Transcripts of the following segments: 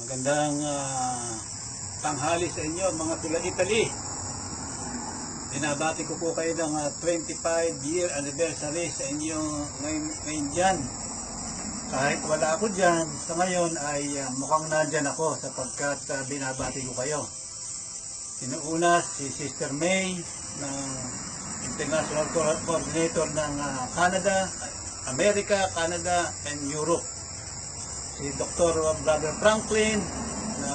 Magandang tanghali sa inyo mga tula Italy. Binabati ko po kayo ng 25-year anniversary sa inyo ngayon dyan. Kahit wala ako dyan, sa ngayon ay mukhang nandyan ako sapagkat binabati ko kayo. Sinuuna si Sister May na International Coordinator ng Canada, America, Canada, and Europe. Si Dr. Brother Franklin na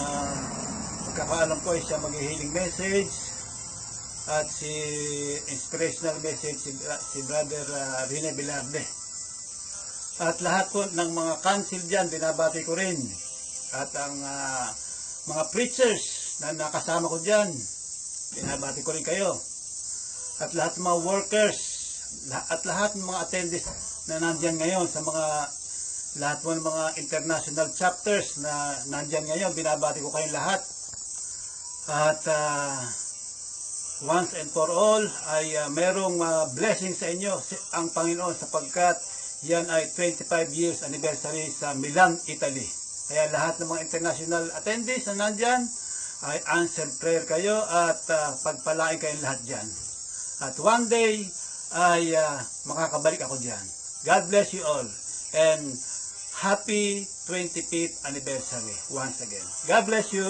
magkakaalam ko ay siya mag-healing message, at si inspirational message si Brother Rene Velarde. At lahat po ng mga council dyan binabati ko rin, at ang mga preachers na nakasama ko dyan binabati ko rin kayo, at lahat ng mga workers at lahat ng mga attendees na nandyan ngayon sa lahat ng mga international chapters na nandyan ngayon, binabati ko kayong lahat. At once and for all ay merong blessing sa inyo ang Panginoon sapagkat yan ay 25 years anniversary sa Milan, Italy. Kaya lahat ng mga international attendees na nandyan ay answered prayer kayo at pagpalain kayong lahat dyan. At one day ay makakabalik ako dyan. God bless you all and happy 25th anniversary once again. God bless you.